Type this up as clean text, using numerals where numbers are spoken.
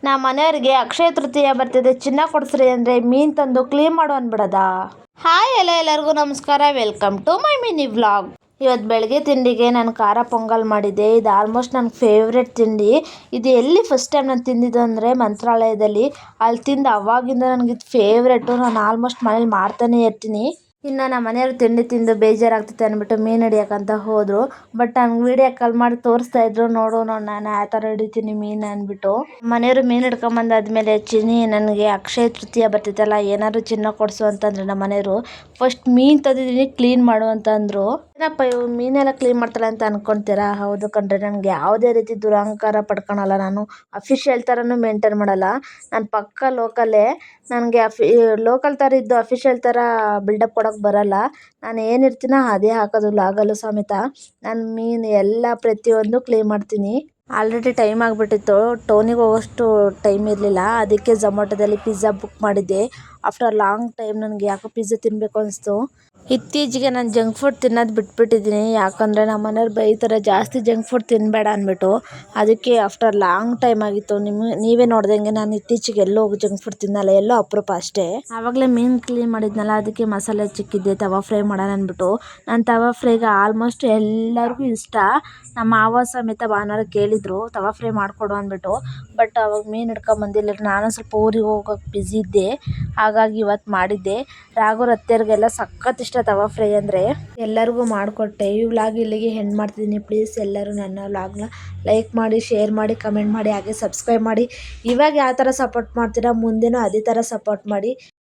ನಮ್ಮ ಮನೆಯವ್ರಿಗೆ ಅಕ್ಷಯ ತೃತೀಯ ಬರ್ತಿದೆ, ಚಿನ್ನ ಕೊಡಿಸ್ರಿ ಅಂದರೆ ಮೀನು ತಂದು ಕ್ಲೀನ್ ಮಾಡು ಅಂದ್ಬಿಡದ. ಹಾಯ್ ಎಲ್ಲರಿಗೂ ನಮಸ್ಕಾರ, welcome to my mini vlog. ಇವತ್ತು ಬೆಳಗ್ಗೆ ತಿಂಡಿಗೆ ನಾನು ಖಾರ ಪೊಂಗಲ್ ಮಾಡಿದ್ದೆ. ಇದು ಆಲ್ಮೋಸ್ಟ್ ನನ್ನ ಫೇವ್ರೆಟ್ ತಿಂಡಿ. ಇದು ಎಲ್ಲಿ ಫಸ್ಟ್ ಟೈಮ್ ನಾನು ತಿಂದಿದ್ದು ಅಂದರೆ ಮಂತ್ರಾಲಯದಲ್ಲಿ. ಅಲ್ಲಿ ತಿಂದು ಅವಾಗಿಂದ ನನಗಿದು ಫೇವ್ರೆಟು. ನಾನು ಆಲ್ಮೋಸ್ಟ್ ಮನೇಲಿ ಮಾಡ್ತಾನೆ ಇರ್ತೀನಿ. ಇನ್ನು ನಮ್ಮ ಮನೆಯವರು ತಿಂಡಿ ತಿಂದು ಬೇಜಾರಾಗ್ತೈತೆ ಅಂದ್ಬಿಟ್ಟು ಮೀನು ಹಿಡಿಯೋಕ್ಕಂತ ಹೋದರು. ಬಟ್ ನಂಗೆ ವೀಡಿಯೋ ಕಾಲ್ ಮಾಡಿ ತೋರಿಸ್ತಾ ಇದ್ರು, ನೋಡು ನಾನು ಯಾವ ಥರ ಹಿಡಿತೀನಿ ಮೀನು ಅಂದ್ಬಿಟ್ಟು. ಮನೆಯವರು ಮೀನು ಹಿಡ್ಕೊಂಬಂದಾದ್ಮೇಲೆ ಚಿನ್ನಿ ನನಗೆ ಅಕ್ಷಯ ತೃತೀಯ ಬರ್ತಿತ್ತಲ್ಲ, ಏನಾದ್ರು ಚಿನ್ನ ಕೊಡಿಸು ಅಂತಂದ್ರೆ ನಮ್ಮ ಮನೆಯವರು ಫಸ್ಟ್ ಮೀನು ತಂದಿದ್ದೀನಿ ಕ್ಲೀನ್ ಮಾಡು ಅಂತ ಅಂದರು. ಏನಪ್ಪ ಇವು ಮೀನೆಲ್ಲ ಕ್ಲೀನ್ ಮಾಡ್ತಾಳೆ ಅಂತ ಅನ್ಕೊತೀರಾ? ಹೌದು ಕಣ್ರಿ, ನನಗೆ ಯಾವುದೇ ರೀತಿ ದುರಹಂಕಾರ ಪಡ್ಕೊಳಲ್ಲ. ನಾನು ಅಫಿಷಿಯಲ್ ಥರನೂ ಮೇಂಟೈನ್ ಮಾಡಲ್ಲ. ನಾನು ಪಕ್ಕ ಲೋಕಲ್ಲೇ. ನನಗೆ ಲೋಕಲ್ ಥರ ಇದ್ದು ಅಫಿಷಿಯಲ್ ಥರ ಬಿಲ್ಡಪ್ ಕೊಡೋಕ್ಕೆ ಬರಲ್ಲ. ನಾನು ಏನಿರ್ತೀನೋ ಅದೇ ಹಾಕೋದು ವ್ಲಾಗಲ್ಲೂ ಸಮೇತ. ನಾನು ಮೀನು ಎಲ್ಲ ಪ್ರತಿಯೊಂದು ಕ್ಲೀನ್ ಮಾಡ್ತೀನಿ. ಆಲ್ರೆಡಿ ಟೈಮ್ ಆಗಿಬಿಟ್ಟಿತ್ತು, ಟೌನಿಗೆ ಹೋಗೋಷ್ಟು ಟೈಮ್ ಇರಲಿಲ್ಲ. ಅದಕ್ಕೆ ಝೊಮ್ಯಾಟೊದಲ್ಲಿ ಪಿಜ್ಜಾ ಬುಕ್ ಮಾಡಿದ್ದೆ. ಆಫ್ಟರ್ ಲಾಂಗ್ ಟೈಮ್ ನನಗೆ ಯಾಕೋ ಪಿಜ್ಜಾ ತಿನ್ನಬೇಕು ಅನಿಸ್ತು. ಇತ್ತೀಚೆಗೆ ನಾನು ಜಂಕ್ ಫುಡ್ ತಿನ್ನೋದು ಬಿಟ್ಬಿಟ್ಟಿದ್ದೀನಿ. ಯಾಕಂದರೆ ನಮ್ಮ ಮನೆಯವ್ರು ಬೈತಾರೆ ಜಾಸ್ತಿ ಜಂಕ್ ಫುಡ್ ತಿನ್ನಬೇಡ ಅಂದ್ಬಿಟ್ಟು. ಅದಕ್ಕೆ ಆಫ್ಟರ್ ಲಾಂಗ್ ಟೈಮ್ ಆಗಿತ್ತು. ನೀವೇ ನೋಡ್ದಂಗೆ ನಾನು ಇತ್ತೀಚೆಗೆ ಎಲ್ಲೋ ಜಂಕ್ ಫುಡ್ ತಿನ್ನಲ್ಲ, ಎಲ್ಲೋ ಅಪರೂಪ ಅಷ್ಟೇ. ಆವಾಗಲೇ ಮೀನು ಕ್ಲೀನ್ ಮಾಡಿದ್ನಲ್ಲ, ಅದಕ್ಕೆ ಮಸಾಲೆ ಚಿಕ್ಕಿದ್ದೆ ತವಾ ಫ್ರೈ ಮಾಡೋಣ ಅಂದ್ಬಿಟ್ಟು. ನಾನು ತವಾ ಫ್ರೈಗೆ ಆಲ್ಮೋಸ್ಟ್ ಎಲ್ಲರಿಗೂ ಇಷ್ಟ. ನಮ್ಮ ಮಾವ ಸಮೇತ ಭಾನುವಾರ ಕೇಳಿದರು ತವಾ ಫ್ರೈ ಮಾಡಿಕೊಡು ಅಂದ್ಬಿಟ್ಟು. ಬಟ್ ಅವಾಗ ಮೀನು ಹಿಡ್ಕೊಂಬಂದಿಲ್ಲ, ನಾನು ಸ್ವಲ್ಪ ಊರಿಗೆ ಹೋಗೋಕೆ ಬ್ಯುಸಿ ಇದ್ದೆ. ಹಾಗಾಗಿ ಇವತ್ತು ಮಾಡಿದ್ದೆ. ರಾಘವ್ರ ಅತ್ತೆಯರಿಗೆಲ್ಲ ಸಖತ್ ಇಷ್ಟ ತವಾ ಫ್ರೈ ಅಂದರೆ. ಎಲ್ಲರಿಗೂ ಮಾಡಿಕೊಟ್ಟೆ. ಈ ವ್ಲಾಗ್ ಇಲ್ಲಿಗೆ ಎಂಡ್ ಮಾಡ್ತಿದ್ದೀನಿ. ಪ್ಲೀಸ್ ಎಲ್ಲರೂ ನನ್ನ ವ್ಲಾಗ್ನ ಲೈಕ್ ಮಾಡಿ, ಶೇರ್ ಮಾಡಿ, ಕಮೆಂಟ್ ಮಾಡಿ, ಹಾಗೆ ಸಬ್ಸ್ಕ್ರೈಬ್ ಮಾಡಿ. ಇವಾಗ ಯಾವ ಥರ ಸಪೋರ್ಟ್ ಮಾಡ್ತೀರಾ ಮುಂದೆನೂ ಅದೇ ಥರ ಸಪೋರ್ಟ್ ಮಾಡಿ.